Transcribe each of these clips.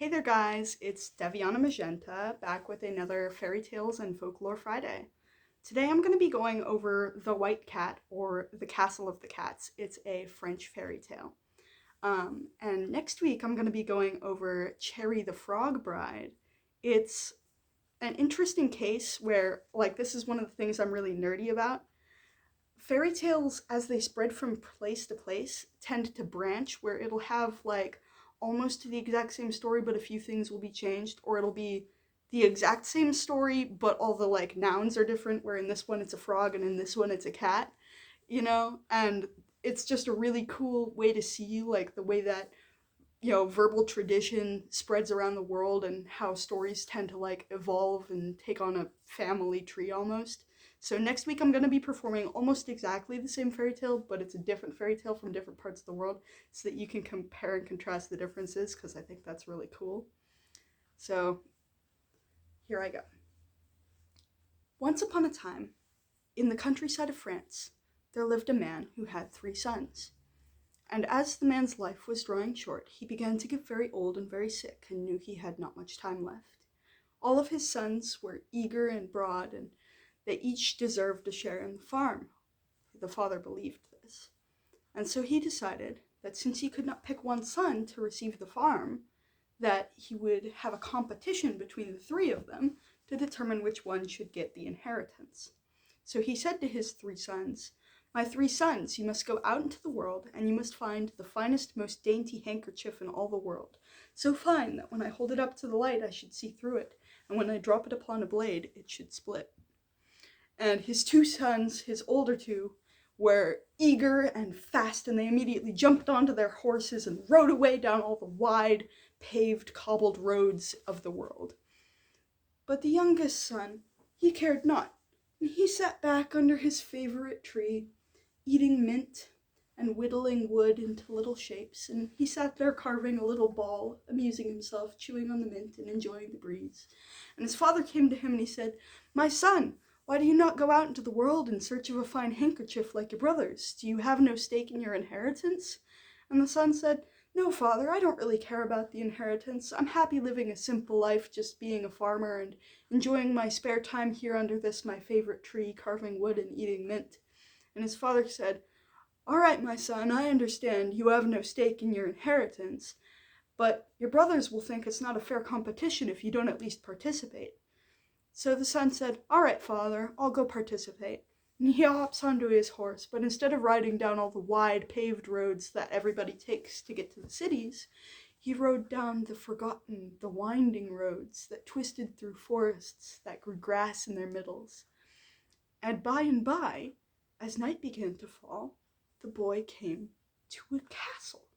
Hey there guys, it's Devianamagenta back with another Fairy Tales and Folklore Friday. Today I'm going to be going over The White Cat, or The Castle of the Cats. It's a French fairy tale. And next week I'm going to be going over Cherry the Frog Bride. It's an interesting case where, this is one of the things I'm really nerdy about. Fairy tales, as they spread from place to place, tend to branch where it'll have almost the exact same story, but a few things will be changed, or it'll be the exact same story, but all the nouns are different, where in this one it's a frog and in this one it's a cat, and it's just a really cool way to see the way that verbal tradition spreads around the world and how stories tend to evolve and take on a family tree almost. So next week I'm going to be performing almost exactly the same fairy tale, but it's a different fairy tale from different parts of the world so that you can compare and contrast the differences, because I think that's really cool. So here I go. Once upon a time, in the countryside of France, there lived a man who had 3 sons. And as the man's life was drawing short, he began to get very old and very sick, and knew he had not much time left. All of his sons were eager and broad, and they each deserved a share in the farm. The father believed this. And so he decided that since he could not pick one son to receive the farm, that he would have a competition between the 3 of them to determine which one should get the inheritance. So he said to his 3 sons, "My 3 sons, you must go out into the world, and you must find the finest, most dainty handkerchief in all the world, so fine that when I hold it up to the light I should see through it, and when I drop it upon a blade it should split." And his 2 sons, his older 2, were eager and fast, and they immediately jumped onto their horses and rode away down all the wide, paved, cobbled roads of the world. But the youngest son, he cared not, and he sat back under his favorite tree, eating mint and whittling wood into little shapes, and he sat there carving a little ball, amusing himself, chewing on the mint and enjoying the breeze. And his father came to him and he said, "My son, why do you not go out into the world in search of a fine handkerchief like your brothers? Do you have no stake in your inheritance?" And the son said, "No, father, I don't really care about the inheritance. I'm happy living a simple life, just being a farmer and enjoying my spare time here under this my favorite tree, carving wood and eating mint." And his father said, "All right, my son, I understand you have no stake in your inheritance, but your brothers will think it's not a fair competition if you don't at least participate." So the son said, "All right, father, I'll go participate." And he hops onto his horse, but instead of riding down all the wide paved roads that everybody takes to get to the cities, he rode down the forgotten, the winding roads that twisted through forests that grew grass in their middles. And by, as night began to fall, the boy came to a castle.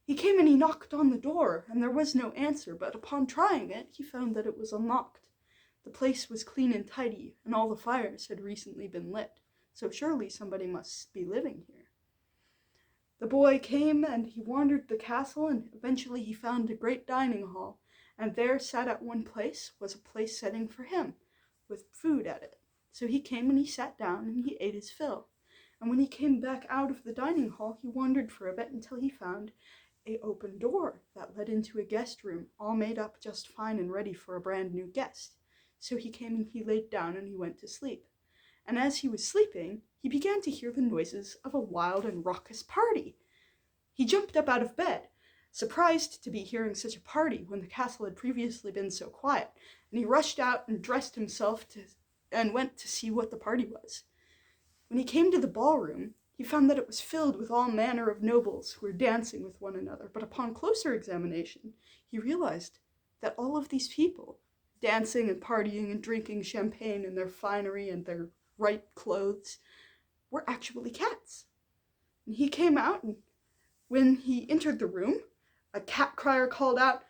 He came and he knocked on the door, and there was no answer, but upon trying it, he found that it was unlocked. The place was clean and tidy, and all the fires had recently been lit, so surely somebody must be living here. The boy came and he wandered the castle, and eventually he found a great dining hall, and there sat at one place was a place setting for him, with food at it. So he came and he sat down and he ate his fill. And when he came back out of the dining hall, he wandered for a bit until he found an open door that led into a guest room, all made up just fine and ready for a brand new guest. So he came and he laid down and he went to sleep. And as he was sleeping, he began to hear the noises of a wild and raucous party. He jumped up out of bed, surprised to be hearing such a party when the castle had previously been so quiet, and he rushed out and dressed himself and went to see what the party was. When he came to the ballroom, he found that it was filled with all manner of nobles who were dancing with one another, but upon closer examination, he realized that all of these people, dancing and partying and drinking champagne in their finery and their right clothes, were actually cats. And he came out, and when he entered the room, a cat crier called out,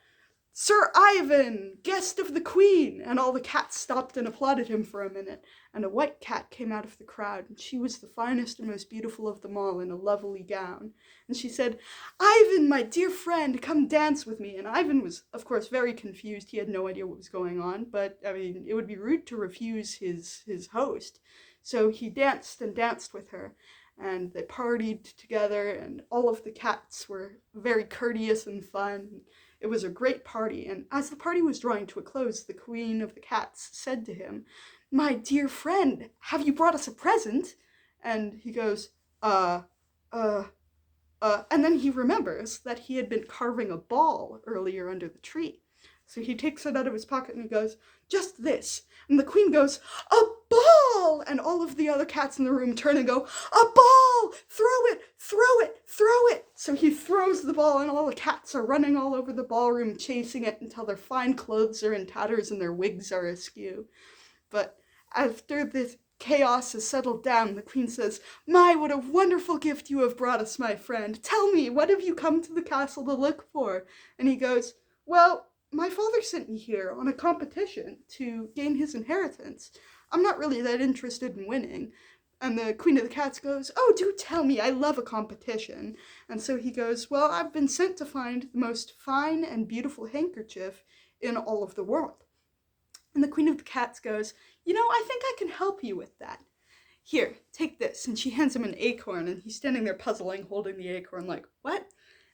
"Sir Ivan, guest of the Queen!" And all the cats stopped and applauded him for a minute, and a white cat came out of the crowd, and she was the finest and most beautiful of them all in a lovely gown. And she said, "Ivan, my dear friend, come dance with me." And Ivan was, of course, very confused. He had no idea what was going on, but, it would be rude to refuse his host. So he danced and danced with her, and they partied together, and all of the cats were very courteous and fun. It was a great party, and as the party was drawing to a close, the Queen of the Cats said to him, "My dear friend, have you brought us a present?" And he goes, and then he remembers that he had been carving a ball earlier under the tree. So he takes it out of his pocket and he goes, "Just this." And the Queen goes, "A ball!" And all of the other cats in the room turn and go, "A ball! Throw it! Throw it! Throw it!" So he throws the ball and all the cats are running all over the ballroom chasing it until their fine clothes are in tatters and their wigs are askew. But after this chaos has settled down, the Queen says, "My, what a wonderful gift you have brought us, my friend. Tell me, what have you come to the castle to look for?" And he goes, "Well, my father sent me here on a competition to gain his inheritance. I'm not really that interested in winning." And the Queen of the Cats goes, "Oh, do tell me, I love a competition." And so he goes, "Well, I've been sent to find the most fine and beautiful handkerchief in all of the world." And the Queen of the Cats goes, "I think I can help you with that. Here, take this." And she hands him an acorn, and he's standing there puzzling, holding the acorn like, "What?"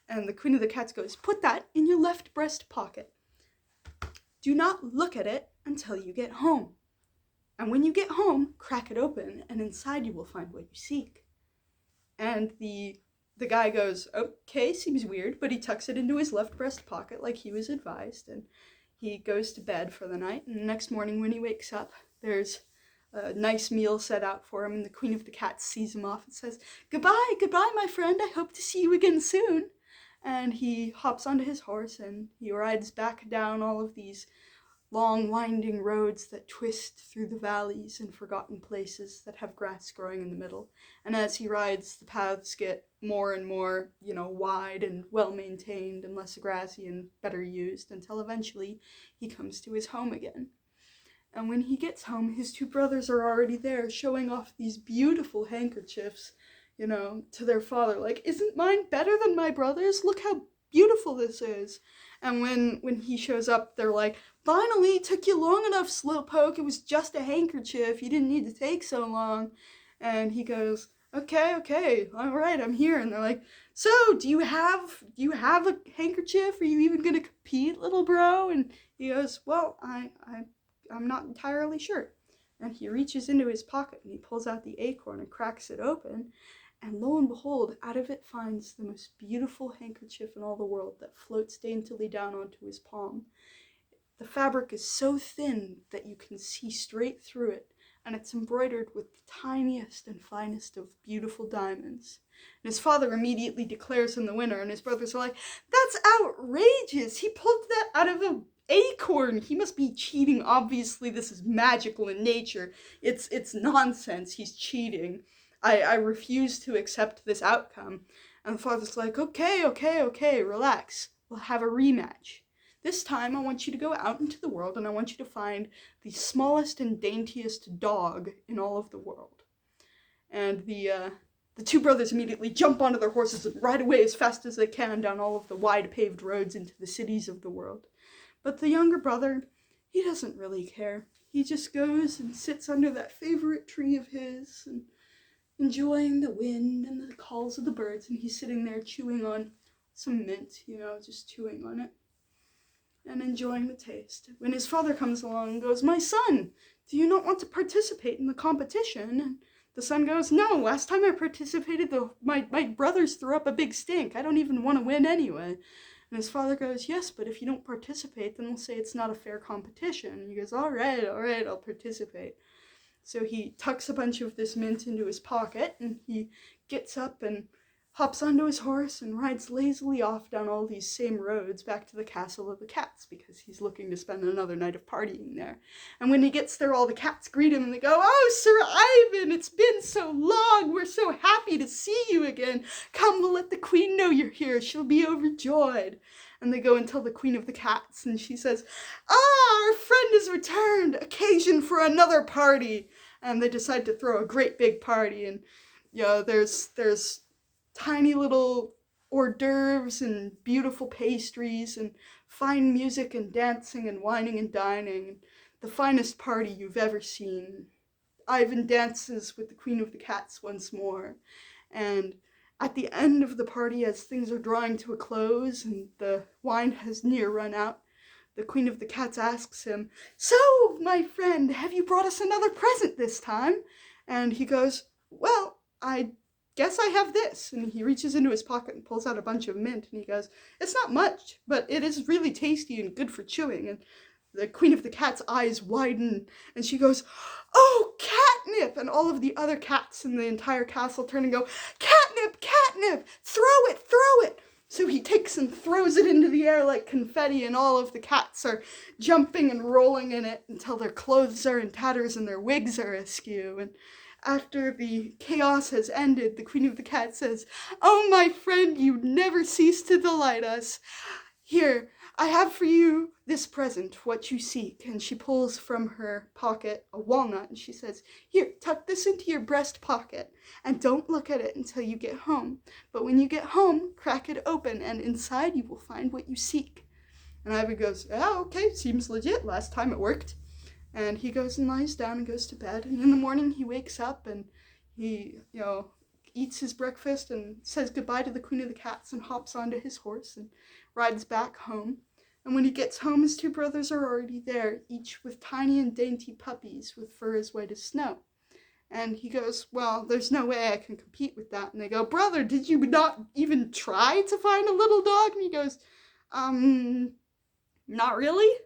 And the Queen of the Cats goes, "Put that in your left breast pocket. Do not look at it until you get home. And when you get home, crack it open, and inside you will find what you seek." And the guy goes, "Okay, seems weird," but he tucks it into his left breast pocket like he was advised, and he goes to bed for the night. And the next morning when he wakes up, there's a nice meal set out for him, and the Queen of the Cats sees him off and says, "Goodbye, goodbye, my friend, I hope to see you again soon." And he hops onto his horse and he rides back down all of these long winding roads that twist through the valleys and forgotten places that have grass growing in the middle. And as he rides, the paths get more and more, wide and well-maintained and less grassy and better used until eventually he comes to his home again. And when he gets home, his two brothers are already there showing off these beautiful handkerchiefs, to their father. Like, "Isn't mine better than my brother's? Look how beautiful this is." And when he shows up, they're like, "Finally, it took you long enough, Slowpoke. It was just a handkerchief. You didn't need to take so long." And he goes, Okay, all right, I'm here." And they're like, "So, do you have a handkerchief? Are you even gonna compete, little bro?" And he goes, "Well, I'm not entirely sure." And he reaches into his pocket and he pulls out the acorn and cracks it open. And lo and behold, out of it finds the most beautiful handkerchief in all the world that floats daintily down onto his palm. The fabric is so thin that you can see straight through it, and it's embroidered with the tiniest and finest of beautiful diamonds. And his father immediately declares him the winner, and his brothers are like, "That's outrageous! He pulled that out of an acorn! He must be cheating. Obviously, this is magical in nature. It's nonsense. He's cheating. I refuse to accept this outcome." And the father's like, Okay, relax. We'll have a rematch. This time I want you to go out into the world and I want you to find the smallest and daintiest dog in all of the world. And the two brothers immediately jump onto their horses and ride away as fast as they can down all of the wide paved roads into the cities of the world. But the younger brother, he doesn't really care. He just goes and sits under that favorite tree of his and enjoying the wind and the calls of the birds, and he's sitting there chewing on some mint, just chewing on it and enjoying the taste. When his father comes along and goes, "My son, do you not want to participate in the competition?" And the son goes, "No, last time I participated, my brothers threw up a big stink. I don't even want to win anyway." And his father goes, "Yes, but if you don't participate, then they'll say it's not a fair competition." And he goes, all right, I'll participate." So he tucks a bunch of this mint into his pocket, and he gets up and hops onto his horse and rides lazily off down all these same roads back to the castle of the cats, because he's looking to spend another night of partying there. And when he gets there, all the cats greet him and they go, "Oh, Sir Ivan, it's been so long. We're so happy to see you again. Come, we'll let the queen know you're here. She'll be overjoyed." And they go and tell the Queen of the Cats, and she says, "Ah, our friend has returned. Occasion for another party." And they decide to throw a great big party, and there's tiny little hors d'oeuvres and beautiful pastries and fine music and dancing and wining and dining. The finest party you've ever seen. Ivan dances with the Queen of the Cats once more, and At the end of the party, as things are drawing to a close and the wine has near run out, the Queen of the Cats asks him, "So, my friend, have you brought us another present this time?" And he goes, "Well, I guess I have this." And he reaches into his pocket and pulls out a bunch of mint, and he goes, "It's not much, but it is really tasty and good for chewing." And the Queen of the Cat's eyes widen, and she goes, "Oh, catnip!" And all of the other cats in the entire castle turn and go, "Catnip, catnip! Throw it, throw it!" So he takes and throws it into the air like confetti, and all of the cats are jumping and rolling in it until their clothes are in tatters and their wigs are askew. And after the chaos has ended, the Queen of the Cats says, "Oh, my friend, you never cease to delight us. Here, I have for you this present, what you seek." And she pulls from her pocket a walnut, and she says, "Here, tuck this into your breast pocket, and don't look at it until you get home. But when you get home, crack it open, and inside you will find what you seek." And Ivan goes, "Oh, okay, seems legit. Last time it worked." And he goes and lies down and goes to bed. And in the morning he wakes up and he, eats his breakfast and says goodbye to the Queen of the Cats and hops onto his horse and rides back home. And when he gets home, his two brothers are already there, each with tiny and dainty puppies with fur as white as snow. And he goes, "Well, there's no way I can compete with that." And they go, "Brother, did you not even try to find a little dog?" And he goes, "Not really."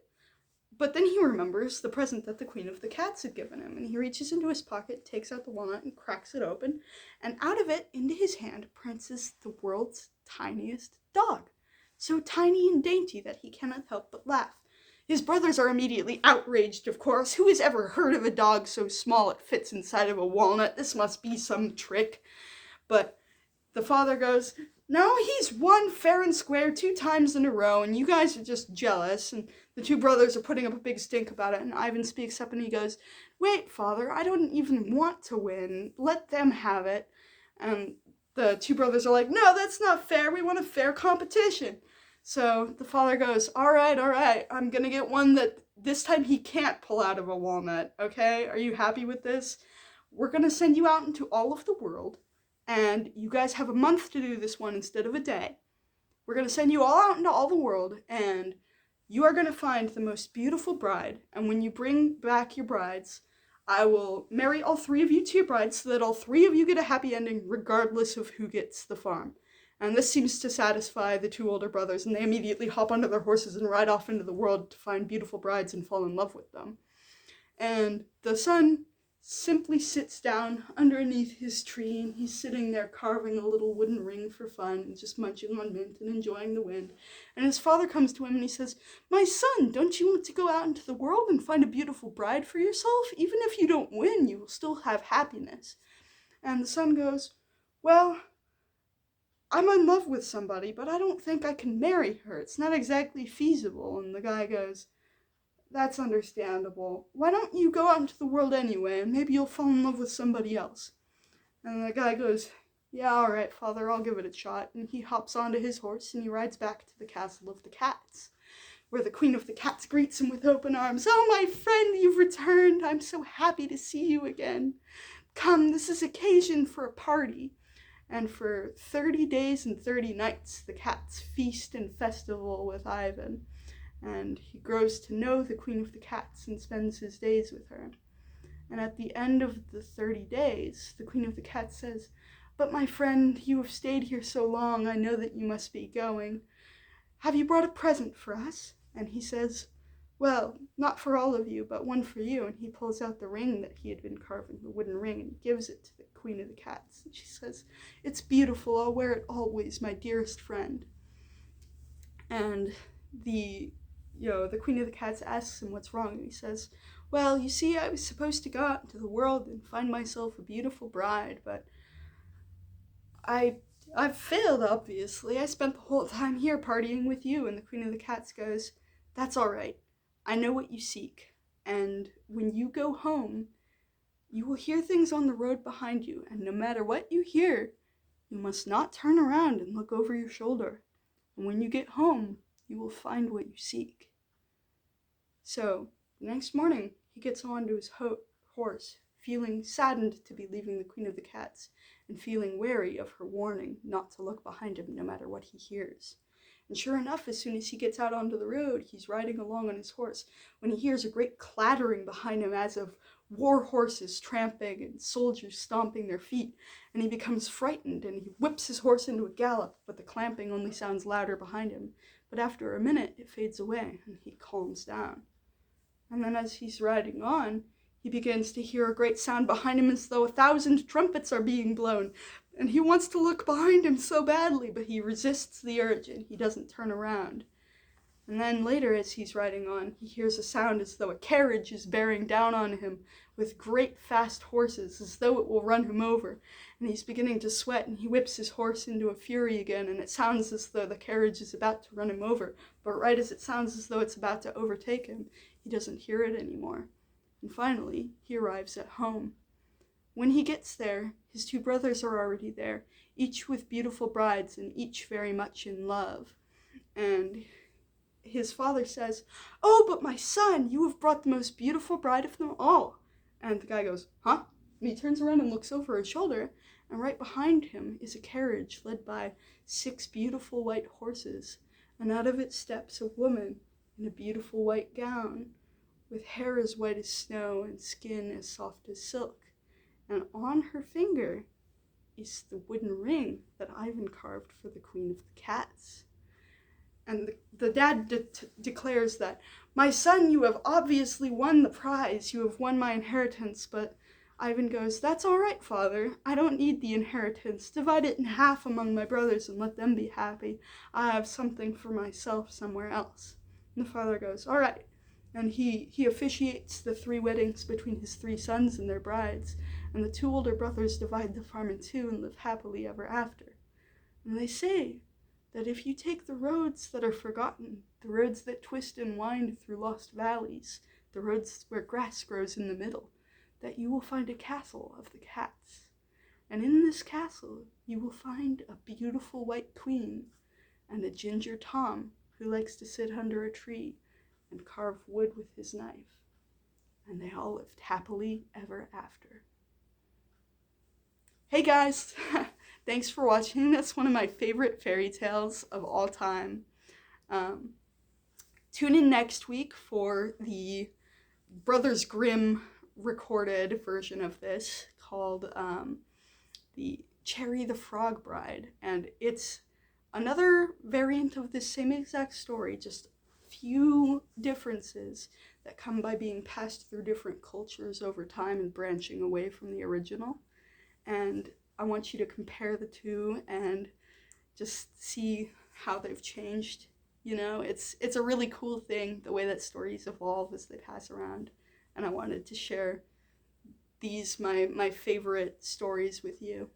But then he remembers the present that the Queen of the Cats had given him, and he reaches into his pocket, takes out the walnut, and cracks it open, and out of it, into his hand, princes the world's tiniest dog, so tiny and dainty that he cannot help but laugh. His brothers are immediately outraged, of course. Who has ever heard of a dog so small it fits inside of a walnut? This must be some trick. But the father goes, "No, he's won fair and square 2 times in a row, and you guys are just jealous." And the two brothers are putting up a big stink about it, and Ivan speaks up and he goes, "Wait, father, I don't even want to win. Let them have it." And the two brothers are like, "No, that's not fair. We want a fair competition." So the father goes, all right, I'm gonna get one that this time he can't pull out of a walnut, okay? Are you happy with this? We're gonna send you out into all of the world, and you guys have a month to do this one instead of a day. We're going to send you all out into all the world, and you are going to find the most beautiful bride, and when you bring back your brides, I will marry all 3 of you to your brides so that all 3 of you get a happy ending regardless of who gets the farm. And this seems to satisfy the 2 older brothers, and they immediately hop onto their horses and ride off into the world to find beautiful brides and fall in love with them. And the son simply sits down underneath his tree, and he's sitting there carving a little wooden ring for fun and just munching on mint and enjoying the wind. And his father comes to him and he says, "My son, don't you want to go out into the world and find a beautiful bride for yourself? Even if you don't win, you will still have happiness." And the son goes, "Well, I'm in love with somebody, but I don't think I can marry her. It's not exactly feasible." And the guy goes, "That's understandable. Why don't you go out into the world anyway, and maybe you'll fall in love with somebody else?" And the guy goes, "Yeah, all right, father, I'll give it a shot." And he hops onto his horse, and he rides back to the castle of the cats, where the Queen of the Cats greets him with open arms. "Oh, my friend, you've returned. I'm so happy to see you again. Come, this is occasion for a party." And for 30 days and 30 nights, the cats feast and festival with Ivan. And he grows to know the Queen of the Cats and spends his days with her. And at the end of the 30 days, the Queen of the Cats says, "But my friend, you have stayed here so long, I know that you must be going. Have you brought a present for us?" And he says, "Well, not for all of you, but one for you." And he pulls out the ring that he had been carving, the wooden ring, and he gives it to the Queen of the Cats. And she says, "It's beautiful. I'll wear it always, my dearest friend." And the Queen of the Cats asks him what's wrong, and he says, "Well, you see, I was supposed to go out into the world and find myself a beautiful bride, but I've failed, obviously. I spent the whole time here partying with you." And the Queen of the Cats goes, "That's all right. I know what you seek, and when you go home, you will hear things on the road behind you, and no matter what you hear, you must not turn around and look over your shoulder. And when you get home, you will find what you seek." So, the next morning, he gets onto his horse, feeling saddened to be leaving the Queen of the Cats, and feeling wary of her warning not to look behind him no matter what he hears. And sure enough, as soon as he gets out onto the road, he's riding along on his horse when he hears a great clattering behind him as of war horses tramping and soldiers stomping their feet, and he becomes frightened and he whips his horse into a gallop, but the clamping only sounds louder behind him. But after a minute, it fades away and he calms down. And then as he's riding on, he begins to hear a great sound behind him as though 1,000 trumpets are being blown, and he wants to look behind him so badly, but he resists the urge and he doesn't turn around. And then later, as he's riding on, he hears a sound as though a carriage is bearing down on him with great fast horses, as though it will run him over. And he's beginning to sweat, and he whips his horse into a fury again, and it sounds as though the carriage is about to run him over. But right as it sounds as though it's about to overtake him, he doesn't hear it anymore. And finally, he arrives at home. When he gets there, his 2 brothers are already there, each with beautiful brides and each very much in love. And his father says, "Oh, but my son, you have brought the most beautiful bride of them all." And the guy goes, "Huh?" And he turns around and looks over his shoulder, and right behind him is a carriage led by 6 beautiful white horses, and out of it steps a woman in a beautiful white gown, with hair as white as snow and skin as soft as silk. And on her finger is the wooden ring that Ivan carved for the Queen of the Cats. And the dad declares that, "My son, you have obviously won the prize. You have won my inheritance." But Ivan goes, "That's all right, father. I don't need the inheritance. Divide it in half among my brothers and let them be happy. I have something for myself somewhere else." And the father goes, "All right." And he officiates the 3 weddings between his 3 sons and their brides. And the 2 older brothers divide the farm in 2 and live happily ever after. And they say that if you take the roads that are forgotten, the roads that twist and wind through lost valleys, the roads where grass grows in the middle, that you will find a castle of the cats. And in this castle, you will find a beautiful white queen and a ginger Tom who likes to sit under a tree and carve wood with his knife. And they all lived happily ever after. Hey guys! Thanks for watching. That's one of my favorite fairy tales of all time. Tune in next week for the Brothers Grimm recorded version of this called the Cherry the Frog Bride. And it's another variant of this same exact story, just few differences that come by being passed through different cultures over time and branching away from the original. And I want you to compare the 2 and just see how they've changed. You know, it's a really cool thing, the way that stories evolve as they pass around. And I wanted to share these, my favorite stories with you.